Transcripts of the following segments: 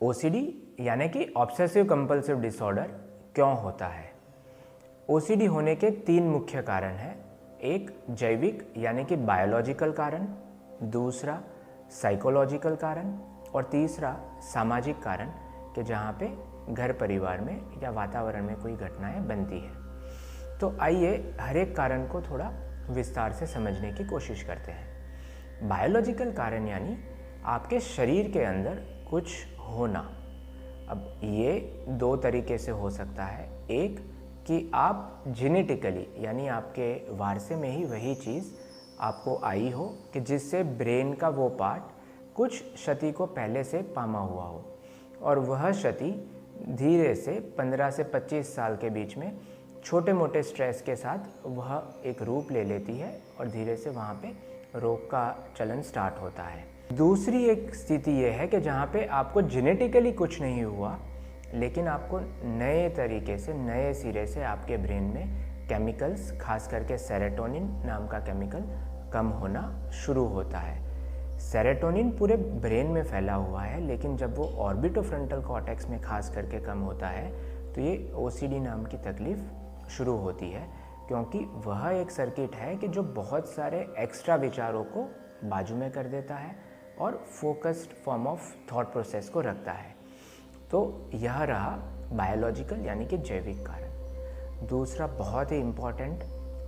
OCD यानी कि obsessive compulsive disorder क्यों होता है? ओसीडी होने के 3 मुख्य कारण हैं। एक जैविक यानी कि बायोलॉजिकल कारण, दूसरा साइकोलॉजिकल कारण और तीसरा सामाजिक कारण कि जहाँ पे घर परिवार में या वातावरण में कोई घटनाएं बनती है। तो आइए हर एक कारण को थोड़ा विस्तार से समझने की कोशिश करते हैं। बायोलॉजिकल कारण यानी आपके शरीर के अंदर कुछ होना। अब ये 2 तरीके से हो सकता है। एक कि आप जेनेटिकली यानी आपके वारसे में ही वही चीज़ आपको आई हो कि जिससे ब्रेन का वो पार्ट कुछ क्षति को पहले से पामा हुआ हो और वह क्षति धीरे से 15 से 25 साल के बीच में छोटे मोटे स्ट्रेस के साथ वह एक रूप ले लेती है और धीरे से वहाँ पे रोग का चलन स्टार्ट होता है। दूसरी एक स्थिति ये है कि जहाँ पे आपको जेनेटिकली कुछ नहीं हुआ लेकिन आपको नए तरीके से नए सिरे से आपके ब्रेन में केमिकल्स, खास करके सेरोटोनिन नाम का केमिकल कम होना शुरू होता है। सेरोटोनिन पूरे ब्रेन में फैला हुआ है लेकिन जब वो ऑर्बिटोफ्रंटल कॉर्टेक्स में खास करके कम होता है तो ये ओसीडी नाम की तकलीफ शुरू होती है, क्योंकि वह एक सर्किट है कि जो बहुत सारे एक्स्ट्रा विचारों को बाजू में कर देता है और focused form of thought process को रखता है। तो यह रहा बायोलॉजिकल यानी कि जैविक कारण। दूसरा बहुत ही इम्पॉर्टेंट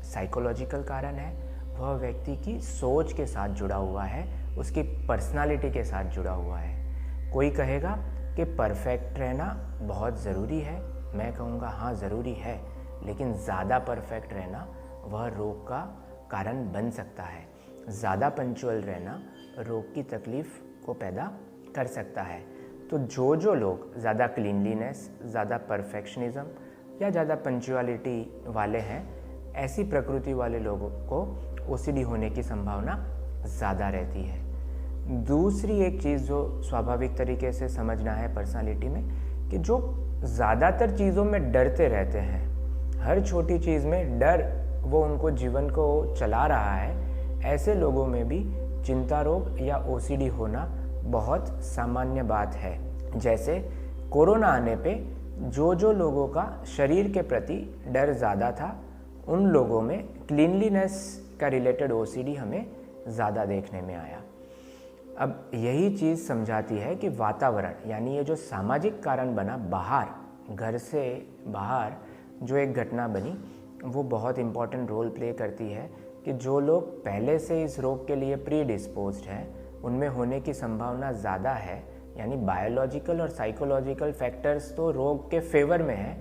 साइकोलॉजिकल कारण है। वह व्यक्ति की सोच के साथ जुड़ा हुआ है, उसकी पर्सनालिटी के साथ जुड़ा हुआ है। कोई कहेगा कि परफेक्ट रहना बहुत ज़रूरी है, मैं कहूँगा हाँ ज़रूरी है, लेकिन ज़्यादा परफेक्ट रहना वह रोग का कारण बन सकता है। ज़्यादा पंक्चुअल रहना रोग की तकलीफ़ को पैदा कर सकता है। तो जो लोग ज़्यादा क्लीनलीनेस, ज़्यादा परफेक्शनिज़म या ज़्यादा पंक्चुअलिटी वाले हैं, ऐसी प्रकृति वाले लोगों को ओसीडी होने की संभावना ज़्यादा रहती है। दूसरी एक चीज़ जो स्वाभाविक तरीके से समझना है पर्सनालिटी में, कि जो ज़्यादातर चीज़ों में डरते रहते हैं, हर छोटी चीज़ में डर वो उनको जीवन को चला रहा है, ऐसे लोगों में भी चिंता रोग या ओसीडी होना बहुत सामान्य बात है। जैसे कोरोना आने पे जो लोगों का शरीर के प्रति डर ज़्यादा था, उन लोगों में क्लीनलीनेस का रिलेटेड ओसीडी हमें ज़्यादा देखने में आया। अब यही चीज़ समझाती है कि वातावरण यानी ये जो सामाजिक कारण बना, बाहर घर से बाहर जो एक घटना बनी, वो बहुत इम्पॉर्टेंट रोल प्ले करती है कि जो लोग पहले से इस रोग के लिए प्री डिस्पोज्ड हैं उनमें होने की संभावना ज़्यादा है। यानी बायोलॉजिकल और साइकोलॉजिकल फैक्टर्स तो रोग के फेवर में है,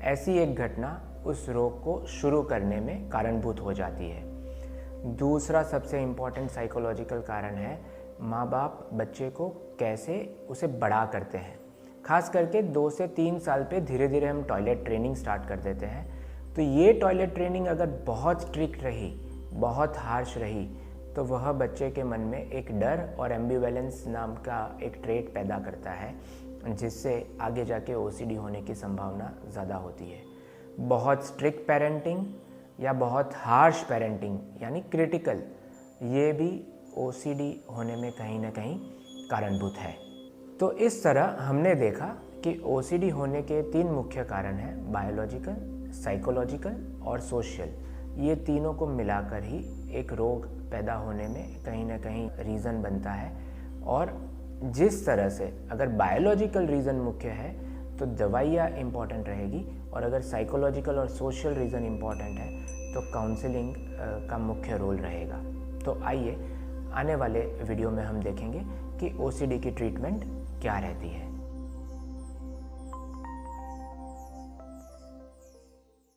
ऐसी एक घटना उस रोग को शुरू करने में कारणभूत हो जाती है। दूसरा सबसे इम्पॉर्टेंट साइकोलॉजिकल कारण है माँ बाप बच्चे को कैसे उसे बड़ा करते हैं। खास करके 2 से 3 साल पे धीरे धीरे हम टॉयलेट ट्रेनिंग स्टार्ट कर देते हैं। तो ये टॉयलेट ट्रेनिंग अगर बहुत स्ट्रिक्ट रही, बहुत हार्श रही, तो वह बच्चे के मन में एक डर और एम्बिवेलेंस नाम का एक ट्रेट पैदा करता है, जिससे आगे जाके ओसीडी होने की संभावना ज़्यादा होती है। बहुत स्ट्रिक्ट पेरेंटिंग या बहुत हार्श पेरेंटिंग यानी क्रिटिकल, ये भी ओसीडी होने में कहीं ना कहीं कारणभूत है। तो इस तरह हमने देखा कि ओसीडी होने के 3 मुख्य कारण हैं, बायोलॉजिकल, साइकोलॉजिकल और सोशल। ये तीनों को मिलाकर ही एक रोग पैदा होने में कहीं ना कहीं रीज़न बनता है। और जिस तरह से अगर बायोलॉजिकल रीज़न मुख्य है तो दवाइयाँ इम्पॉर्टेंट रहेगी, और अगर साइकोलॉजिकल और सोशल रीज़न इम्पॉर्टेंट है तो काउंसलिंग का मुख्य रोल रहेगा। तो आइए आने वाले वीडियो में हम देखेंगे कि ओसीडी की ट्रीटमेंट क्या रहती है।